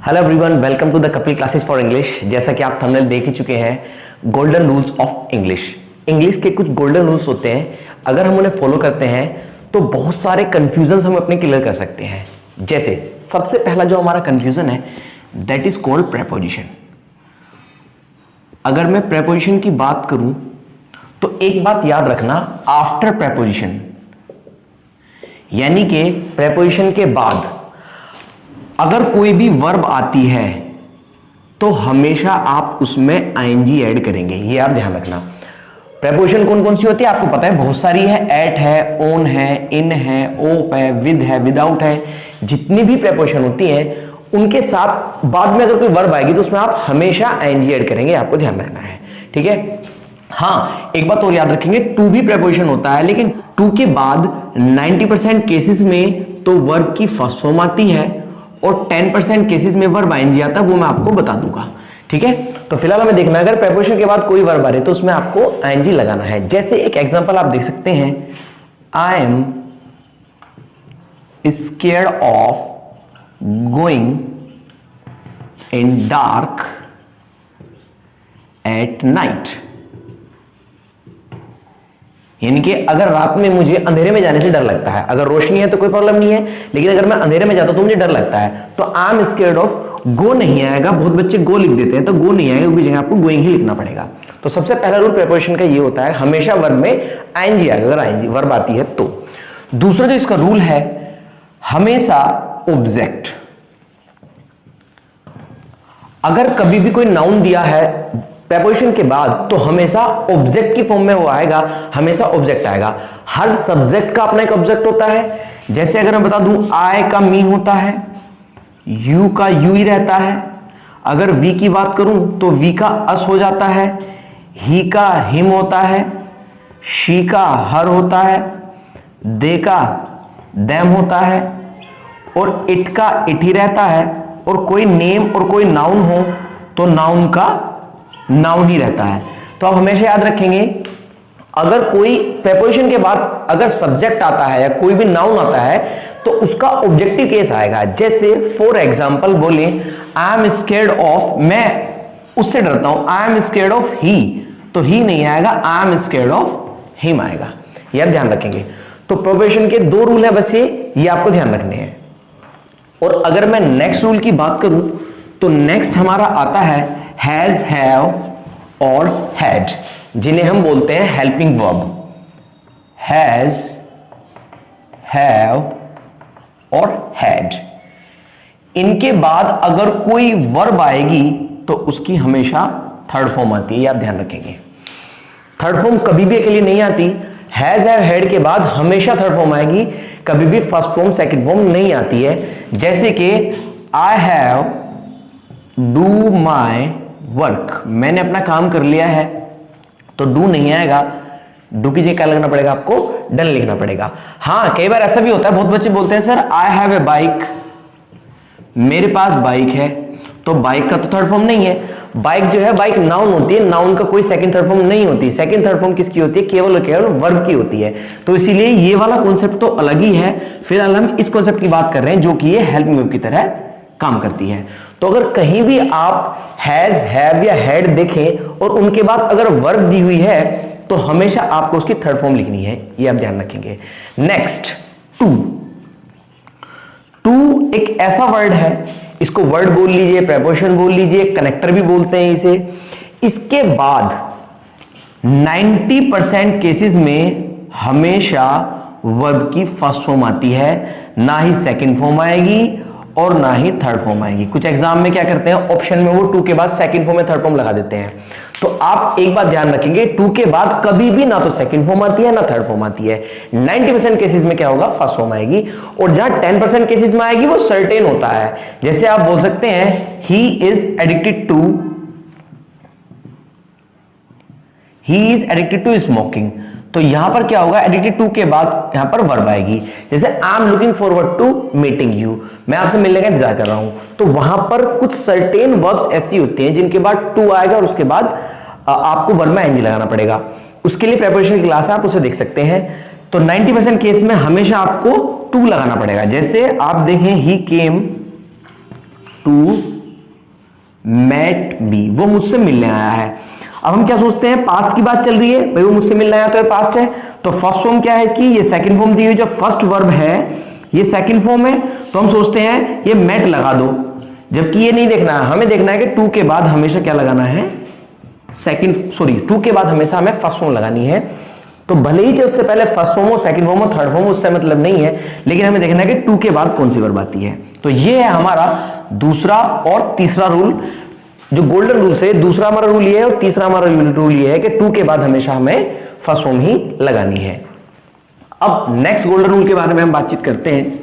Hello everyone, welcome to the Kapil classes for English. जैसा कि आप थंबनेल देख ही चुके हैं, golden rules of English. English के कुछ गोल्डन रूल्स होते हैं, अगर हम उन्हें फॉलो करते हैं तो बहुत सारे कंफ्यूजन हम अपने क्लियर कर सकते हैं। जैसे सबसे पहला जो हमारा कंफ्यूजन है दैट इज कॉल्ड प्रेपोजिशन। अगर मैं प्रेपोजिशन की बात करूं तो एक बात याद रखना, आफ्टर प्रेपोजिशन यानी कि प्रेपोजिशन के बाद अगर कोई भी वर्ब आती है तो हमेशा आप उसमें आईएनजी ऐड करेंगे, ये आप ध्यान रखना। प्रेपोजिशन कौन कौन सी होती है आपको पता है, बहुत सारी है। एट है, ओन है, इन है, ऑफ है, विद है, विदाउट है। जितनी भी प्रेपोजिशन होती है उनके साथ बाद में अगर कोई वर्ब आएगी तो उसमें आप हमेशा आईएनजी ऐड करेंगे, आपको ध्यान रखना है, ठीक है। हाँ, एक बात और याद रखेंगे, टू भी प्रेपोजिशन होता है, लेकिन टू के बाद 90% केसेस में तो वर्ब की फर्स्ट फॉर्म आती है और 10% केसेस में वर्ब आईएनजी आता है, वो मैं आपको बता दूंगा, ठीक है। तो फिलहाल हमें देखना है अगर प्रेपोजिशन के बाद कोई वर्ब आ रही है तो उसमें आपको आईएनजी लगाना है। जैसे एक एग्जांपल आप देख सकते हैं, I am scared of going in dark at night. यानी कि अगर रात में मुझे अंधेरे में जाने से डर लगता है, अगर रोशनी है तो कोई प्रॉब्लम नहीं है, लेकिन अगर मैं अंधेरे में जाता हूं तो मुझे डर लगता है, तो I am scared of go नहीं आएगा। बहुत बच्चे गो लिख देते हैं, तो गो नहीं आएगा, उसकी जगह आपको गोइंग ही लिखना पड़ेगा। तो सबसे पहला रूल प्रेपोजिशन का ये होता है, हमेशा वर्ब में आईएनजी आएगा अगर आईएनजी वर्ब आती है तो। दूसरा जो इसका रूल है, हमेशा ऑब्जेक्ट। अगर कभी भी कोई नाउन दिया है प्रेपोजिशन के बाद तो हमेशा ऑब्जेक्ट की फॉर्म में वो आएगा, हमेशा ऑब्जेक्ट आएगा। हर सब्जेक्ट का अपना एक ऑब्जेक्ट होता है। जैसे अगर मैं बता दूं, आई का मी होता है, यू का यू ही रहता है। अगर वी की बात करूं तो वी का अस हो जाता है, ही का हिम होता है, शी का हर होता है, दे का देम होता है और इट का इट ही रहता है। और कोई नेम और कोई नाउन हो तो नाउन का नाउन ही रहता है। तो आप हमेशा याद रखेंगे, अगर कोई प्रेपोजिशन के बाद अगर सब्जेक्ट आता है या कोई भी नाउन आता है तो उसका ऑब्जेक्टिव केस आएगा। जैसे फॉर एग्जांपल बोले, आई एम स्केयर्ड ऑफ, मैं उससे डरता हूं, आई एम स्केयर्ड ऑफ ही, तो ही नहीं आएगा, I am scared of him आएगा। यह ध्यान रखेंगे। तो प्रेपोजिशन के दो रूल है बस, ये आपको ध्यान रखने हैं। और अगर मैं नेक्स्ट रूल की बात करूं तो नेक्स्ट हमारा आता है हैज, हैव और हैड, जिन्हें हम बोलते हैं हेल्पिंग वर्ब। हैज, हैव और हैड, इनके बाद अगर कोई वर्ब आएगी तो उसकी हमेशा थर्ड फॉर्म आती है, ये आप ध्यान रखेंगे। थर्ड फॉर्म कभी भी अकेले नहीं आती। हैज, हैव, हैड के बाद हमेशा थर्ड फॉर्म आएगी, कभी भी फर्स्ट फॉर्म सेकंड फॉर्म नहीं आती है। जैसे कि I have do my work, मैंने अपना काम कर लिया है, तो डू नहीं आएगा, डू की जगह क्या लगना पड़ेगा आपको, डन लिखना पड़ेगा। हाँ, कई बार ऐसा भी होता है, बहुत बच्चे बोलते हैं sir I have a bike, मेरे पास बाइक है, तो बाइक का तो थर्ड फॉर्म नहीं है। बाइक जो है, बाइक नाउन होती है, नाउन का कोई सेकंड थर्ड फॉर्म नहीं होती। सेकंड थर्ड फॉर्म किसकी होती है, केवल और केवल वर्ब की होती है। तो इसीलिए ये वाला कॉन्सेप्ट तो अलग ही है। फिलहाल हम इस कॉन्सेप्ट की बात कर रहे हैं जो कि ये हेल्पिंग वर्ब की तरह काम करती है। तो अगर कहीं भी आप हैज, हैव या हैड देखें और उनके बाद अगर वर्ब दी हुई है तो हमेशा आपको उसकी थर्ड फॉर्म लिखनी है, ये आप ध्यान रखेंगे। Next, to. टू एक ऐसा वर्ड है, इसको वर्ड बोल लीजिए, प्रेपोजिशन बोल लीजिए, कनेक्टर भी बोलते हैं इसे। इसके बाद 90% केसेस में हमेशा वर्ब की फर्स्ट फॉर्म आती है, ना ही सेकंड फॉर्म आएगी और ना ही थर्ड फॉर्म आएगी। कुछ एग्जाम में क्या करते हैं, ऑप्शन में वो टू के बाद सेकंड फॉर्म में थर्ड फॉर्म लगा देते हैं। तो आप एक बात ध्यान रखेंगे, टू के बाद कभी भी ना तो सेकंड फॉर्म आती है ना थर्ड फॉर्म आती है। 90% केसेस में क्या होगा, फर्स्ट फॉर्म आएगी। और जहां 10% केसेस में आएगी वो सर्टेन होता है। जैसे आप बोल सकते हैं, he is addicted to smoking, तो यहां पर क्या होगा, एडिक्टेड टू के बाद यहां पर वर्ब आएगी। जैसे I am looking forward to meeting you, मैं आपसे मिलने का इंतजार कर रहा हूं, तो वहां पर कुछ सर्टेन वर्ब्स ऐसी होती हैं जिनके बाद टू आएगा और उसके बाद आपको वर्ब में आईएनजी लगाना पड़ेगा। उसके लिए प्रेपोजिशन की क्लास है, आप उसे देख सकते हैं। तो 90% केस में हमेशा आपको टू लगाना पड़ेगा। जैसे आप देखें, ही केम टू मेट मी, वो मुझसे मिलने आया है। अब हम क्या सोचते हैं, पास्ट की बात चल रही है भाई, वो मुझसे मिलने आया तो ये पास्ट है, तो फर्स्ट फॉर्म क्या है इसकी, ये सेकंड फॉर्म दी हुई, जो फर्स्ट वर्ब है ये सेकंड फॉर्म है, तो हम सोचते हैं ये मेट लगा दो, जबकि ये नहीं देखना है, हमें देखना है कि टू के बाद हमेशा क्या लगाना है, टू के बाद हमेशा हमें फर्स्ट फॉर्म लगानी है। तो भले ही उससे पहले फर्स्ट फॉर्म हो, सेकंड फॉर्म हो, थर्ड फॉर्म हो, उससे मतलब नहीं है, लेकिन हमें देखना है कि टू के बाद कौन सी वर्ब आती है। तो ये है हमारा दूसरा और तीसरा रूल, जो गोल्डन रूल है। दूसरा हमारा रूल ये है और तीसरा हमारा रूल ये है कि टू के बाद हमेशा हमें फर्स्ट फॉर्म ही लगानी है। अब नेक्स्ट गोल्डन रूल के बारे में हम बातचीत करते हैं।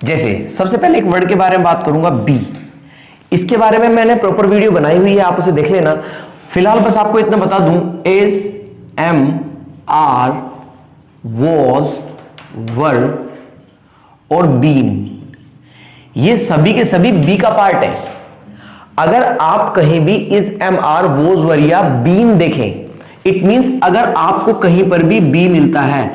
जैसे सबसे पहले एक वर्ड के बारे में बात करूंगा, बी। इसके बारे में मैंने प्रॉपर वीडियो बनाई हुई है, आप उसे देख लेना। फिलहाल बस आपको इतना बता दूं, इज, एम, आर, वॉज, वर और बीन, ये सभी के सभी बी का पार्ट है। अगर आप कहीं भी इज, एम, आर, वॉज, वर या बीन देखें, इट मींस अगर आपको कहीं पर भी बी मिलता है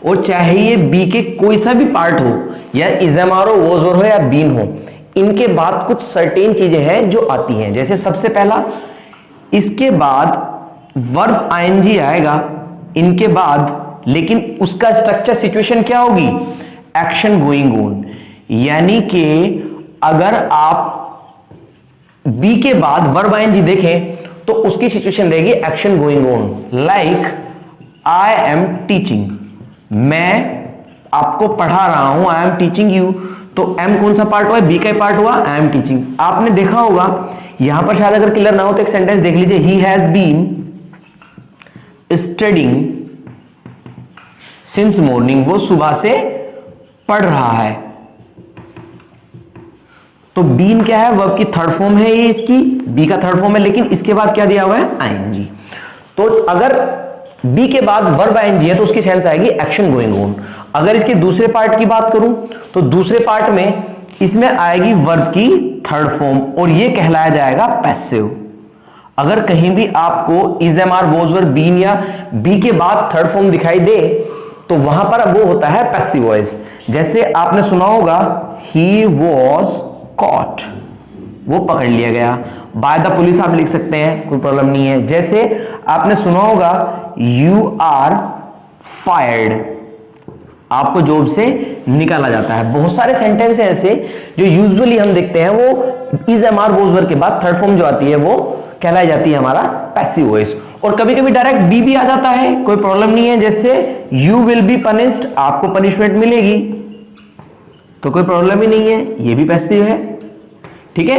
और चाहे ये बी के कोई सा भी पार्ट हो, या इज, एम, आर हो, वॉज, वर हो या बीन हो, इनके बाद कुछ सर्टेन चीजें हैं जो आती हैं। जैसे सबसे पहला, इसके बाद वर्ब आईएनजी आएगा इनके बाद, लेकिन उसका स्ट्रक्चर सिचुएशन क्या होगी, एक्शन गोइंग ऑन। यानी कि अगर आप बी के बाद वर्ब आईएनजी देखें तो उसकी सिचुएशन रहेगी action going on. Like I am teaching, मैं आपको पढ़ा रहा हूं, आई एम टीचिंग यू, तो एम कौन सा पार्ट हुआ, बी का पार्ट हुआ, आई एम टीचिंग। आपने देखा होगा यहां पर, शायद अगर क्लियर ना हो तो एक सेंटेंस देख लीजिए, he has been studying since morning, वो सुबह से पढ़ रहा है। तो बीन क्या है, वर्ब की थर्ड फॉर्म है, ये इसकी बी का थर्ड फॉर्म है, लेकिन इसके बाद क्या दिया हुआ है, आईएनजी। तो अगर बी के बाद वर्ब आईएनजी है तो उसकी सेंस आएगी एक्शन गोइंग ऑन। अगर इसके दूसरे पार्ट की बात करूं तो दूसरे पार्ट में इसमें आएगी वर्ब की थर्ड फॉर्म और ये कहलाया जाएगा पैसिव। अगर कहीं भी आपको is, am, are, was, were, been या बी के बाद थर्ड फॉर्म दिखाई दे तो वहां पर वो होता है पैसिव वॉइस। जैसे आपने सुना होगा, ही वॉज कॉट, वो पकड़ लिया गया। बाय द पुलिस आप लिख सकते हैं, कोई प्रॉब्लम नहीं है। जैसे आपने सुना होगा, यू आर फायर्ड, आपको जॉब से निकाला जाता है। बहुत सारे सेंटेंस हैं ऐसे जो यूजुअली हम देखते हैं, वो इज, एम, आर, वॉज, वर के बाद थर्ड फॉर्म जो आती है वो कहलाई जाती है हमारा पैसिव वॉइस। और कभी कभी डायरेक्ट बी भी आ जाता है, कोई प्रॉब्लम नहीं है। जैसे यू विल बी पनिश्ड, आपको पनिशमेंट मिलेगी, तो कोई प्रॉब्लम ही नहीं है, ये भी पैसिव है, ठीक है।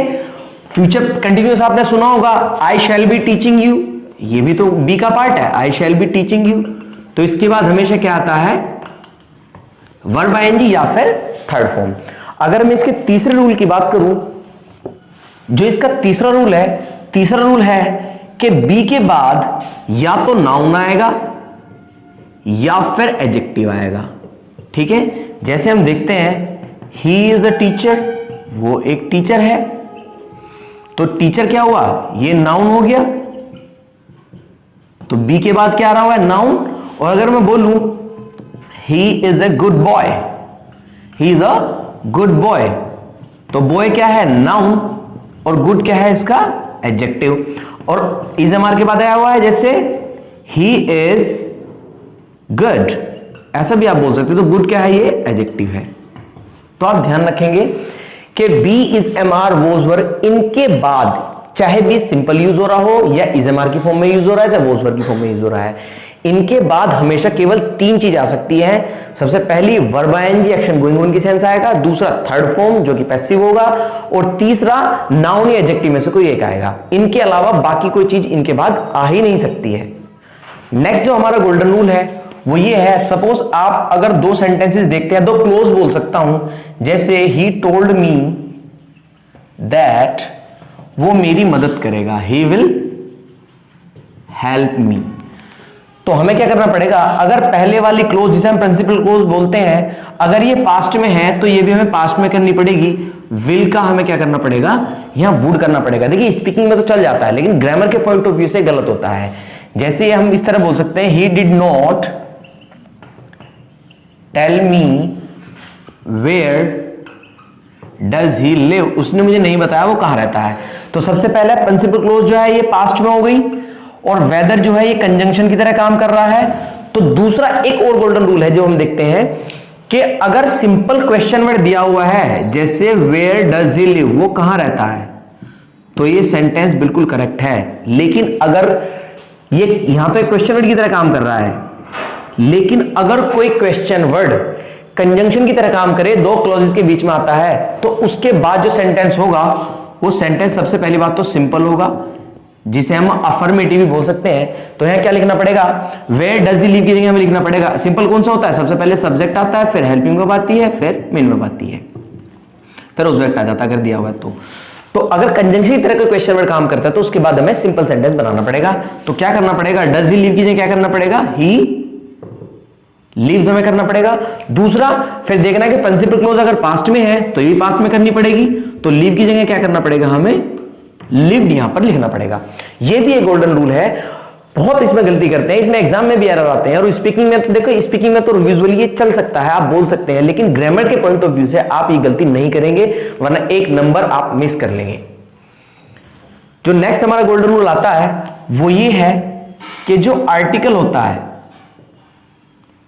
फ्यूचर कंटिन्यूअस आपने सुना होगा, आई शैल बी टीचिंग यू, ये भी तो बी का पार्ट है, आई शैल बी टीचिंग यू। तो इसके बाद हमेशा क्या आता है, वर्ब आईएनजी या फिर थर्ड फॉर्म। अगर मैं इसके तीसरे रूल की बात करूं, जो इसका तीसरा रूल है कि बी के बाद या तो नाउन आएगा या फिर एडजेक्टिव आएगा, ठीक है। जैसे हम देखते हैं, ही इज अ टीचर, वो एक टीचर है, तो टीचर क्या हुआ, ये नाउन हो गया, तो बी के बाद क्या आ रहा हुआ है, नाउन। और अगर मैं बोलूं he is a good boy, he is a good boy, तो बॉय क्या है, नाउन, और गुड क्या है इसका, एडजेक्टिव। और इज, एम, आर के बाद आया हुआ है, जैसे ही इज गुड, ऐसा भी आप बोल सकते हो। तो गुड क्या है, ये एडजेक्टिव है। तो आप ध्यान रखेंगे कि be, is, am, are, was, were, इनके बाद चाहे बी सिंपल यूज हो रहा हो या इज, एम, आर की फॉर्म में यूज हो रहा है, चाहे वॉज, वर की फॉर्म में यूज हो रहा है, इनके बाद हमेशा केवल तीन चीज आ सकती है। सबसे पहली verb I N G action going on की सेंस आएगा, दूसरा थर्ड फॉर्म जो कि पैसिव होगा, और तीसरा नाउन या एडजेक्टिव में से कोई एक आएगा। इनके अलावा बाकी कोई चीज इनके बाद आ ही नहीं सकती है। नेक्स्ट जो हमारा गोल्डन रूल है वो ये है, सपोज आप अगर दो सेंटेंसेस देखते हैं, दो क्लोज बोल सकता हूं, जैसे ही टोल्ड मी दैट, वो मेरी मदद करेगा, ही विल हेल्प मी। तो हमें क्या करना पड़ेगा, अगर पहले वाली क्लोज जिसे हम प्रिंसिपल क्लोज बोलते हैं, अगर ये पास्ट में है तो ये भी हमें पास्ट में करनी पड़ेगी। विल का हमें क्या करना पड़ेगा, यहां वुड करना पड़ेगा। देखिए स्पीकिंग में तो चल जाता है, लेकिन ग्रामर के पॉइंट ऑफ व्यू से गलत होता है। जैसे हम इस तरह बोल सकते हैं, he did not tell me where does he live, उसने मुझे नहीं बताया वो कहां रहता है। तो सबसे पहले प्रिंसिपल क्लोज जो है ये पास्ट में हो गई, और वेदर जो है ये कंजंक्शन की तरह काम कर रहा है। तो दूसरा एक और गोल्डन रूल है जो हम देखते हैं कि अगर सिंपल क्वेश्चन वर्ड दिया हुआ है, जैसे वेयर डज ही लिव, वो कहां रहता है, तो ये सेंटेंस बिल्कुल करेक्ट है। लेकिन अगर ये यहां तो एक क्वेश्चन वर्ड की तरह काम कर रहा है, लेकिन अगर कोई क्वेश्चन वर्ड कंजंक्शन की तरह काम करे, दो क्लॉजेस के बीच में आता है, तो उसके बाद जो सेंटेंस होगा वो सेंटेंस सबसे पहली बात तो सिंपल होगा, जिसे हम अफर्मेटिव भी बोल सकते हैं। तो यहां क्या लिखना पड़ेगा, वेयर डज ही लिव की जगह हमें लिखना पड़ेगा, सिंपल कौन सा होता है, सबसे पहले सब्जेक्ट आता है, फिर हेल्पिंग वर्ब आती है, फिर मेन वर्ब आती है, फिर ऑब्जेक्ट आ जाता है अगर दिया हुआ है तो अगर कंजंक्शन की तरह कोई क्वेश्चन वर्ड काम करता है तो उसके बाद हमें सिंपल सेंटेंस बनाना पड़ेगा। तो क्या करना पड़ेगा, डज ही लिव की जगह क्या करना पड़ेगा, ही लीव्स हमें करना पड़ेगा। दूसरा फिर देखना कि प्रिंसिपल क्लोज अगर पास्ट में है तो ये पास्ट में करनी पड़ेगी, तो लीव की जगह क्या करना पड़ेगा, हमें लिव्ड यहां पर लिखना पड़ेगा। ये भी एक गोल्डन रूल है, बहुत इसमें गलती करते हैं, इसमें एग्जाम में भी एरर आते हैं। और स्पीकिंग में तो देखो, स्पीकिंग में तो यूजुअली ये चल सकता है, आप बोल सकते हैं, लेकिन ग्रामर के पॉइंट ऑफ व्यू से आप ये गलती नहीं करेंगे, वरना एक नंबर आप मिस कर लेंगे। जो नेक्स्ट हमारा गोल्डन रूल आता है वो ये है कि जो आर्टिकल होता है,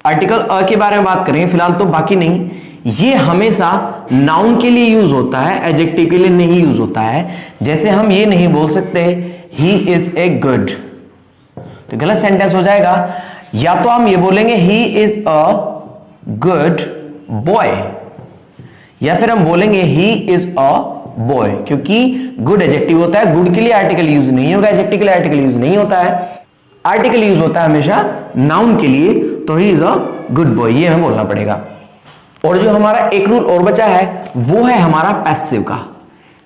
आर्टिकल अ के बारे में बात करेंगे फिलहाल, तो बाकी नहीं, ये हमेशा नाउन के लिए यूज होता है, एडजेक्टिव के लिए नहीं यूज होता है। जैसे हम ये नहीं बोल सकते ही इज ए गुड, तो गलत सेंटेंस हो जाएगा। या तो हम ये बोलेंगे he is a good boy, या फिर हम बोलेंगे ही इज अ बॉय, क्योंकि गुड एडजेक्टिव होता है, गुड के लिए आर्टिकल यूज नहीं होगा, एडजेक्टिव के लिए आर्टिकल यूज नहीं होता है, आर्टिकल यूज होता है हमेशा नाउन के लिए। तो he is a good boy, ये हमें बोलना पड़ेगा। और जो हमारा एक रूल और बचा है वो है हमारा पैसिव का।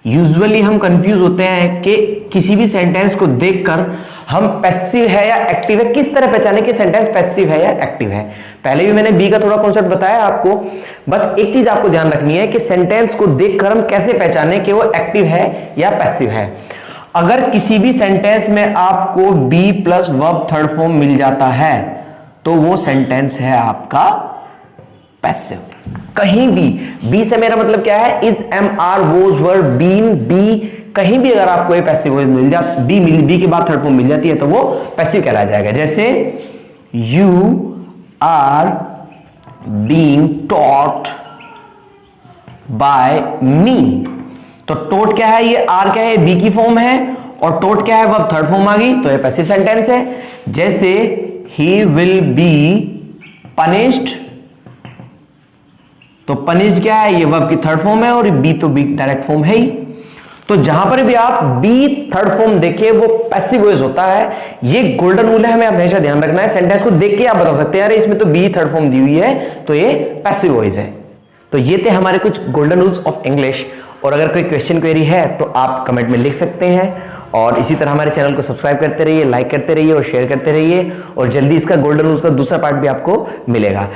यूजुअली हम कंफ्यूज होते हैं कि किसी भी सेंटेंस को देखकर हम पैसिव है या एक्टिव है, किस तरह पहचाने कि सेंटेंस पैसिव है या एक्टिव है। पहले भी मैंने बी का थोड़ा कॉन्सेप्ट बताया आपको, बस एक चीज आपको ध्यान रखनी है कि सेंटेंस को देखकर हम कैसे पहचाने कि वो एक्टिव है या पैसिव है। अगर किसी भी सेंटेंस में आपको be plus verb third form मिल जाता है तो वो सेंटेंस है आपका पैसिव। कहीं भी बी से मेरा मतलब क्या है, is, am, are, was, were, been, be, कहीं भी अगर आपको ये पैसिव वॉइस मिल जाती, बी के बाद थर्ड फॉर्म मिल जाती है तो वो पैसिव कहलाया जाएगा। जैसे you are being taught by me, तो टोट क्या है, ये आर क्या है, बी की फॉर्म है, और टोट क्या है, वर्ब थर्ड फॉर्म आ गई, तो ये पैसिव सेंटेंस है। जैसे ही विल बी पनिश्ड, तो पनिश्ड क्या है, ये वर्ब की थर्ड फॉर्म है, और बी तो बी डायरेक्ट फॉर्म है ही। तो जहां पर भी आप बी थर्ड फॉर्म देखिए वो पैसिव वॉइस होता है। ये गोल्डन रूल है, हमें हमेशा ध्यान रखना है। सेंटेंस को देख के आप बता सकते हैं यार इसमें तो बी थर्ड फॉर्म दी हुई है तो ये पैसिव वॉइस है। तो ये थे हमारे कुछ गोल्डन रूल्स ऑफ इंग्लिश। और अगर कोई क्वेश्चन क्वेरी है तो आप कमेंट में लिख सकते हैं, और इसी तरह हमारे चैनल को सब्सक्राइब करते रहिए, लाइक करते रहिए और शेयर करते रहिए, और जल्दी इसका गोल्डन रूल्स का दूसरा पार्ट भी आपको मिलेगा।